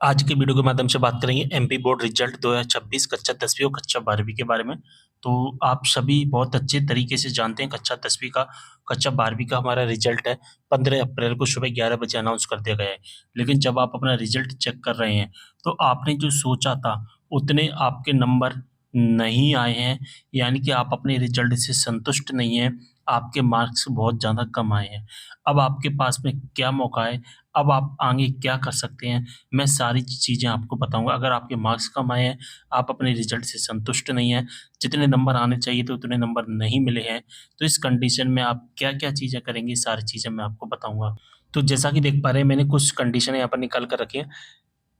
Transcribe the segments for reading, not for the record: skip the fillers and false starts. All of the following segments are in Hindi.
आज के वीडियो के माध्यम से बात करेंगे एमपी बोर्ड रिजल्ट 2026 कक्षा 10वीं और कक्षा 12वीं के बारे में। तो आप सभी बहुत अच्छे तरीके से जानते हैं कक्षा 10वीं का, कक्षा 12वीं का हमारा रिजल्ट है 15 अप्रैल को सुबह 11 बजे अनाउंस कर दिया गया है। लेकिन जब आप अपना रिजल्ट चेक कर रहे हैं, तो आपने जो सोचा था उतने आपके नंबर नहीं आए हैं, यानी कि आप अपने रिजल्ट से संतुष्ट नहीं हैं, आपके मार्क्स बहुत ज़्यादा कम आए हैं। अब आपके पास में क्या मौका है? अब आप आगे क्या कर सकते हैं? मैं सारी चीज़ें आपको बताऊँगा। अगर आपके मार्क्स कम आए हैं, आप अपने रिज़ल्ट से संतुष्ट नहीं हैं, जितने नंबर आने चाहिए थे उतने नंबर नहीं मिले हैं, तो इस कंडीशन में आप क्या-क्या चीज़ें करेंगी, सारी चीज़ें मैं आपको बताऊँगा। तो जैसा कि देख पा रहे हैं मैंने कुछ कंडीशन यहाँ पर निकाल कर रखी है।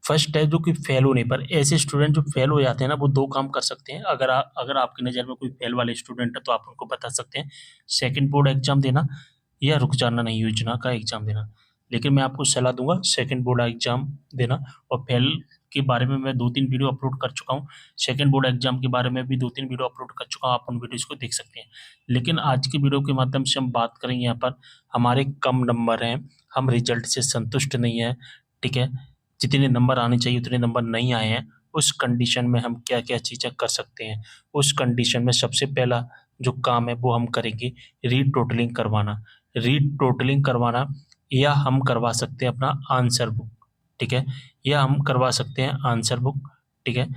फर्स्ट है जो कि फेल होने पर ऐसे स्टूडेंट जो फेल हो जाते हैं ना, वो 2 काम कर सकते हैं। अगर आपकी नज़र में कोई फेल वाले स्टूडेंट है तो आप उनको बता सकते हैं, सेकंड बोर्ड एग्ज़ाम देना या रुक जाना नहीं योजना का एग्ज़ाम देना। लेकिन मैं आपको सलाह दूँगा सेकंड बोर्ड एग्ज़ाम देना। और फेल के बारे में मैं 2-3 वीडियो अपलोड कर चुका हूँ। सेकंड बोर्ड एग्ज़ाम के बारे में भी 2-3 वीडियो अपलोड कर चुका हूँ, आप उन वीडियोज़ को देख सकते हैं। लेकिन आज की वीडियो के माध्यम से हम बात करेंगे यहाँ पर हमारे कम नंबर हैं, हम रिज़ल्ट से संतुष्ट नहीं हैं, ठीक है? जितने नंबर आने चाहिए उतने नंबर नहीं आए हैं, उस कंडीशन में हम क्या-क्या चीज़ें कर सकते हैं। उस कंडीशन में सबसे पहला जो काम है वो हम करेंगे रीटोटलिंग करवाना। रीटोटलिंग करवाना या हम करवा सकते हैं अपना आंसर बुक, ठीक है? या हम करवा सकते हैं आंसर बुक, ठीक है?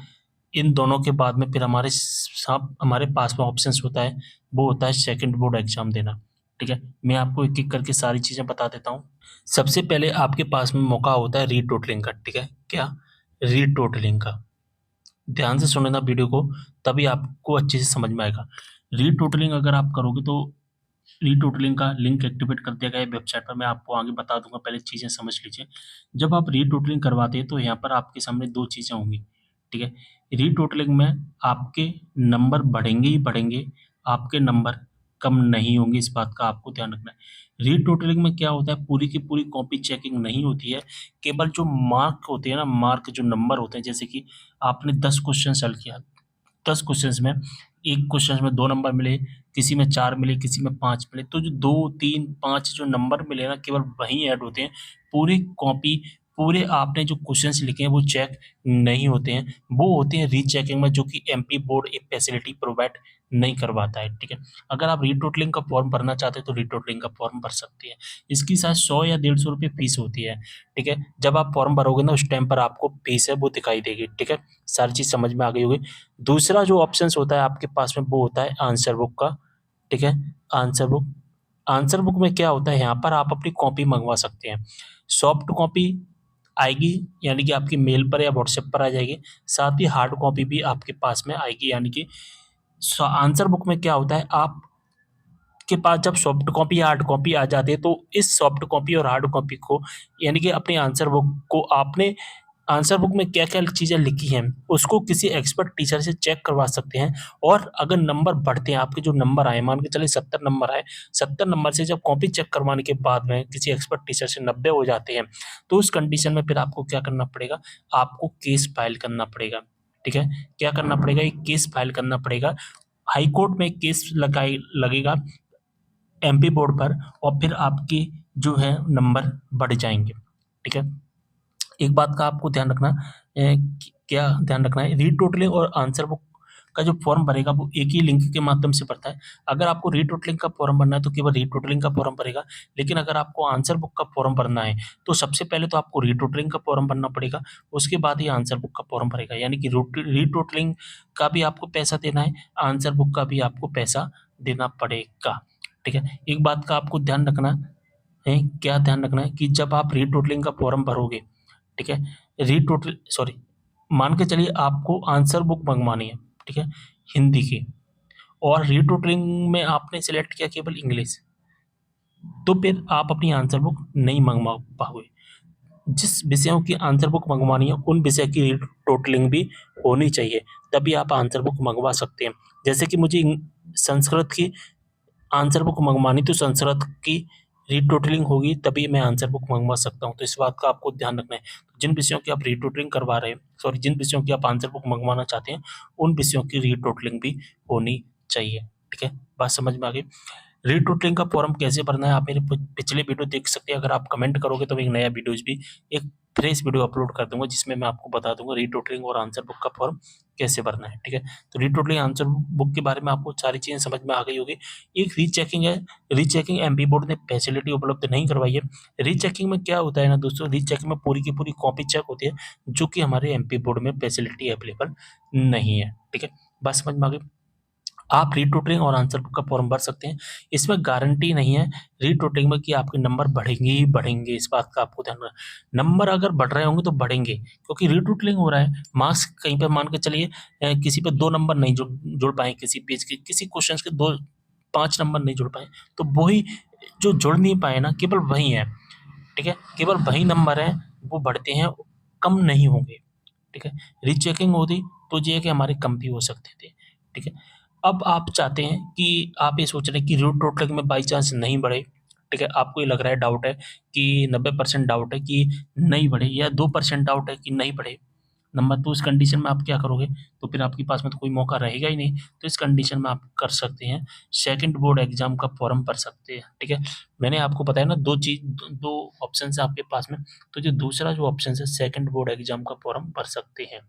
इन दोनों के बाद में फिर हमारे पास में ऑप्शंस होता है, वो होता है सेकंड बोर्ड एग्ज़ाम देना, ठीक है? मैं आपको एक-एक करके सारी चीज़ें बता देता हूँ। सबसे पहले आपके पास में मौका होता है रीटोटलिंग का, ठीक है? क्या? रीटोटलिंग का। ध्यान से सुनना वीडियो को, तभी आपको अच्छे से समझ में आएगा। रीटोटलिंग अगर आप करोगे तो रीटोटलिंग का लिंक एक्टिवेट कर दिया गया है वेबसाइट पर, मैं आपको आगे बता दूँगा, पहले चीज़ें समझ लीजिए। जब आप रीटोटलिंग करवाते हैं तो यहाँ पर आपके सामने 2 चीज़ें होंगी, ठीक है? रीटोटलिंग में आपके नंबर बढ़ेंगे ही बढ़ेंगे, आपके नंबर कम नहीं होंगे, इस बात का आपको ध्यान रखना है। रीटोटलिंग में क्या होता है, पूरी की पूरी कॉपी चेकिंग नहीं होती है, केवल जो मार्क होते हैं ना, मार्क जो नंबर होते हैं, जैसे कि आपने 10 क्वेश्चन सॉल्व किया, 10 क्वेश्चन्स में, 1 क्वेश्चन में 2 नंबर मिले, किसी में 4 मिले, किसी में 5 मिले, तो जो 2, 3, 5 जो नंबर मिले ना, केवल वहीं ऐड होते हैं। पूरी कॉपी, पूरे आपने जो क्वेश्चन्स लिखे हैं, वो चेक नहीं होते हैं। वो होते हैं रीचेकिंग में, जो कि एमपी बोर्ड एक फैसिलिटी प्रोवाइड नहीं करवाता है, ठीक है? अगर आप रीटोटलिंग का फॉर्म भरना चाहते हैं, तो रीटोटलिंग का फॉर्म भर सकते हैं। इसकी शायद 100 या 150 रुपए फीस होती है, ठीक है? जब आप फॉर्म भरोगे ना, उस टाइम पर आपको फीस है, वो दिखाई देगी, ठीक है? सारी चीज़ समझ में आ गई होगी। दूसरा जो ऑप्शंस होता है आपके पास में वो होता है आंसर बुक का, ठीक है? आंसर बुक, आंसर बुक में क्या होता है, यहाँ पर आप अपनी कॉपी मंगवा सकते हैं। सॉफ्ट कॉपी आएगी, यानी कि आपकी मेल पर या व्हाट्सएप पर आ जाएगी। साथ ही हार्ड कॉपी भी आपके पास में आएगी, यानी कि आंसर बुक में क्या होता है, आपके पास जब सॉफ्ट कॉपी या हार्ड कॉपी आ जाती है, तो इस सॉफ्ट कॉपी और हार्ड कॉपी को, यानी कि अपनी आंसर बुक को आपने आंसर बुक में क्या-क्या चीज़ें लिखी हैं, उसको किसी एक्सपर्ट टीचर से चेक करवा सकते हैं। और अगर नंबर बढ़ते हैं, आपके जो नंबर आए, मान के चलिए 70 नंबर आए, 70 नंबर से जब कॉपी चेक करवाने के बाद में किसी एक्सपर्ट टीचर से 90 हो जाते हैं, तो उस कंडीशन में फिर आपको क्या करना पड़ेगा, आपको केस फाइल करना पड़ेगा, ठीक है? क्या करना पड़ेगा, एक केस फाइल करना पड़ेगा। हाई कोर्ट में केस लगेगा एमपी बोर्ड पर, और फिर आपके जो है नंबर बढ़ जाएँगे, ठीक है? एक बात का आपको ध्यान रखना क्या ध्यान रखना है, रीटोटलिंग और आंसर बुक का जो फॉर्म भरेगा वो एक ही लिंक के माध्यम से भरता है। अगर आपको रीटोटलिंग का फॉर्म भरना है तो केवल रीटोटलिंग का फॉर्म भरेगा, लेकिन अगर आपको आंसर बुक का फॉर्म भरना है तो सबसे पहले तो आपको रीटोटलिंग का फॉर्म भरना पड़ेगा, उसके बाद ही आंसर बुक का फॉर्म भरेगा। यानी कि रीटोटलिंग का भी आपको पैसा देना है, आंसर बुक का भी आपको पैसा देना पड़ेगा, ठीक है? एक बात का आपको ध्यान रखना है, क्या ध्यान रखना है कि जब आप रीटोटलिंग का फॉर्म भरोगे, ठीक है? रीटोटल सॉरी, मान के चलिए आपको आंसर बुक मँगवानी है, ठीक है? हिंदी की, और रीटोटलिंग में आपने सेलेक्ट किया केवल इंग्लिश, तो फिर आप अपनी आंसर बुक नहीं मँगवा पाओगे। जिस विषयों की आंसर बुक मँगवानी है, उन विषय की रीटोटलिंग भी होनी चाहिए, तभी आप आंसर बुक मँगवा सकते हैं। जैसे कि मुझे संस्कृत की आंसर बुक मँगवानी, तो संस्कृत की रीटोटलिंग होगी, तभी मैं आंसर बुक मँगवा सकता हूँ। तो इस बात का आपको ध्यान रखना है। जिन विषयों की आप रीटोटलिंग करवा रहे हैं, सॉरी, जिन विषयों की आप आंसर बुक मँगवाना चाहते हैं, उन विषयों की रीटोटलिंग भी होनी चाहिए। ठीक है? बात समझ में आ गई? रीटोटलिंग का फॉर्म कैसे भरना है आप मेरे पिछले वीडियो देख सकते हैं। अगर आप कमेंट करोगे तो मैं एक नया वीडियोज भी एक फ्रेश वीडियो अपलोड कर दूंगा जिसमें मैं आपको बता दूंगा रीटोटलिंग और आंसर बुक का फॉर्म कैसे भरना है। ठीक है, तो रीटोटलिंग आंसर बुक के बारे में आपको सारी चीजें समझ में आ गई होगी। एक रीचेकिंग है, रीचेकिंग एमपी बोर्ड ने फैसिलिटी उपलब्ध नहीं करवाई है। रीचेकिंग में क्या होता है ना दोस्तों, रीचेकिंग में पूरी की पूरी कॉपी चेक होती है जो कि हमारे एमपी बोर्ड में फैसिलिटी अवेलेबल नहीं है। ठीक है, बस समझ में आ गई। आप रीटोटलिंग और आंसर बुक का फॉर्म भर सकते हैं। इसमें गारंटी नहीं है रीटोटलिंग में कि आपके नंबर बढ़ेंगे ही बढ़ेंगे, इस बात का आपको ध्यान रखना। नंबर अगर बढ़ रहे होंगे तो बढ़ेंगे क्योंकि रीटोटलिंग हो रहा है। मार्क्स कहीं पे मान के चलिए किसी पे 2 नंबर नहीं जुड़ पाए, किसी पेज के किसी क्वेश्चन के 2-5 नंबर नहीं जुड़ पाए, तो वही जो जुड़ नहीं पाए ना, केवल वही है। ठीक है, केवल वही नंबर है वो बढ़ते हैं, कम नहीं होंगे। ठीक है, रीचेकिंग होती तो ये है कि हमारे कम भी हो सकते थे। ठीक है, अब आप चाहते हैं कि आप ये सोच रहे हैं कि रूट टोटल में बाई चांस नहीं बढ़े। ठीक है, आपको ये लग रहा है, डाउट है कि 90% डाउट है कि नहीं बढ़े या 2% डाउट है कि नहीं बढ़े नंबर, तो इस कंडीशन में आप क्या करोगे? तो फिर आपके पास में तो कोई मौका रहेगा ही नहीं। तो इस कंडीशन में आप कर सकते हैं, सेकंड बोर्ड एग्जाम का फॉर्म भर सकते हैं। ठीक है, मैंने आपको बताया ना 2 ऑप्शन है आपके पास में, तो जो दूसरा जो ऑप्शन है सेकंड बोर्ड एग्जाम का फॉर्म भर सकते हैं।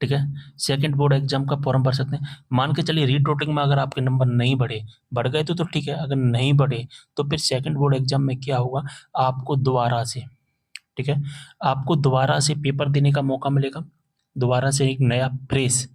ठीक है, सेकंड बोर्ड एग्जाम का फॉर्म भर सकते हैं। मान के चलिए रीटोटिंग में अगर आपके नंबर नहीं बढ़े, बढ़ गए तो ठीक है, अगर नहीं बढ़े तो फिर सेकंड बोर्ड एग्जाम में क्या होगा, आपको दोबारा से, ठीक है, आपको दोबारा से पेपर देने का मौका मिलेगा, दोबारा से एक नया फ्रेश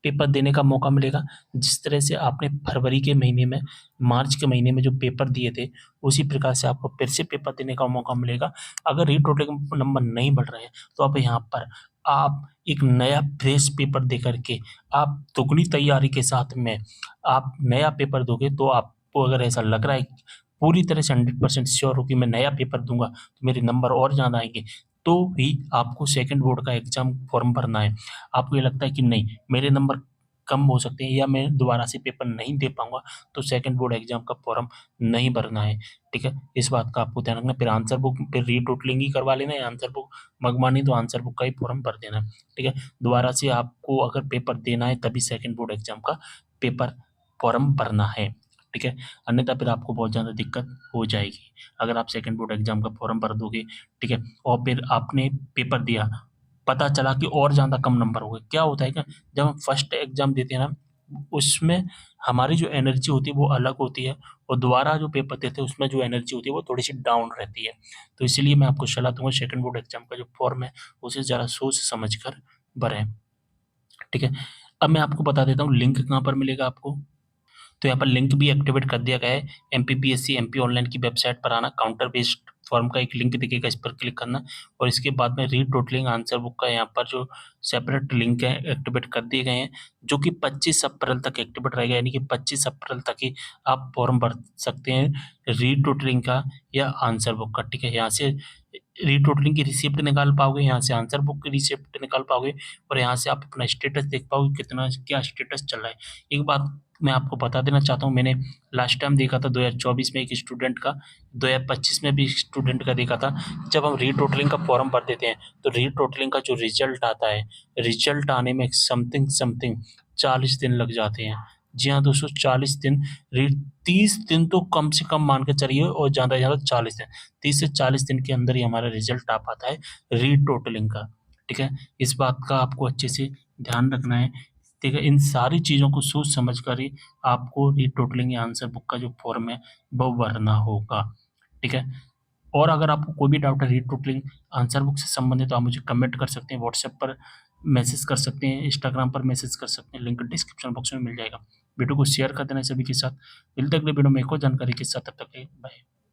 पेपर देने का मौका मिलेगा। जिस तरह से आपने फरवरी के महीने में, मार्च के महीने में जो पेपर दिए थे, उसी प्रकार से आपको फिर से पेपर देने का मौका मिलेगा। अगर रीटोटलिंग नंबर नहीं बढ़ रहे हैं, तो अब यहाँ पर आप एक नया फ्रेश पेपर दे कर के आप दुगनी तैयारी के साथ में आप नया पेपर दोगे, तो आपको अगर ऐसा लग रहा है कि पूरी तरह से 100% श्योर हो कि मैं नया पेपर दूँगा, तो मेरे नंबर और ज़्यादा आएँगे, तो भी आपको सेकंड बोर्ड का एग्ज़ाम फॉर्म भरना है। आपको ये लगता है कि नहीं, मेरे नंबर कम हो सकते हैं या मैं दोबारा से पेपर नहीं दे पाऊँगा, तो सेकंड बोर्ड एग्ज़ाम का फॉर्म नहीं भरना है। ठीक है? इस बात का आपको ध्यान रखना है। फिर आंसर बुक फिर रीटोटलिंग ही करवा लेना या आंसर बुक मँगवानी तो आंसर बुक का ही फॉर्म भर देना। ठीक है? दोबारा से आपको अगर पेपर देना है तभी सेकंड बोर्ड एग्ज़ाम का पेपर फॉर्म भरना है। ठीक है? अन्यथा फिर आपको बहुत ज़्यादा दिक्कत हो जाएगी। अगर आप सेकंड बोर्ड एग्ज़ाम का फॉर्म भर दोगे, ठीक है? और फिर आपने पेपर दिया, पता चला कि और ज़्यादा कम नंबर हो गए। क्या होता है, क्या जब हम फर्स्ट एग्ज़ाम देते हैं ना, उसमें हमारी जो एनर्जी होती है वो अलग होती है और दोबारा जो पेपर देते हैं उसमें जो एनर्जी होती है वो थोड़ी-सी डाउन रहती है। तो इसीलिए मैं आपको सलाह दूँगा सेकंड बोर्ड एग्ज़ाम का जो फॉर्म है उसे ज़रा सोच समझ कर भरें। ठीक है? अब मैं आपको बता देता हूँ लिंक कहाँ पर मिलेगा आपको। तो यहाँ पर लिंक भी एक्टिवेट कर दिया गया है। एमपीपीएससी एमपी ऑनलाइन की वेबसाइट पर आना, काउंटर बेस्ड फॉर्म का एक लिंक दिखेगा, इस पर क्लिक करना और इसके बाद में रीटोटलिंग आंसर बुक का यहाँ पर जो सेपरेट लिंक है एक्टिवेट कर दिए गए हैं, जो कि 25 अप्रैल तक एक्टिवेट रहेगा, यानी कि 25 अप्रैल तक ही आप फॉर्म भर सकते हैं रीटोटलिंग का या आंसर बुक का। ठीक है? यहाँ से रीटोटलिंग की रिसिप्ट निकाल पाओगे, यहाँ से आंसर बुक की रिसिप्ट निकाल पाओगे और यहाँ से आप अपना स्टेटस देख पाओगे कितना क्या स्टेटस चल रहा है। एक बात मैं आपको बता देना चाहता हूँ, मैंने लास्ट टाइम देखा था 2024 में एक स्टूडेंट का, 2025 में भी एक स्टूडेंट का देखा था। जब हम रीटोटलिंग का फॉर्म भर देते हैं, तो रीटोटलिंग का जो रिज़ल्ट आता है, रिज़ल्ट आने में समथिंग 40 दिन लग जाते हैं। जी हाँ दोस्तों, 40 दिन, री 30 दिन तो कम से कम मान के चलिए और ज़्यादा से ज़्यादा 40 दिन। 30 से 40 दिन के अंदर ही हमारा रिज़ल्ट आ पाता है रीटोटलिंग का। ठीक है? इस बात का आपको अच्छे से ध्यान रखना है। ठीक है? इन सारी चीज़ों को सोच समझ कर ही आपको रीटोटलिंग या आंसर बुक का जो फॉर्म है, वो भरना होगा। ठीक है? और अगर आपको कोई भी डाउट है रीटोटलिंग आंसर बुक से संबंधित, तो आप मुझे कमेंट कर सकते हैं, व्हाट्सएप पर मैसेज कर सकते हैं, इंस्टाग्राम पर मैसेज कर सकते हैं, लिंक डिस्क्रिप्शन बॉक्स में मिल जाएगा। वीडियो को शेयर कर देना सभी के साथ। मिलते हैं अगले वीडियो में एक और जानकारी के साथ, तब तक के लिए बाय।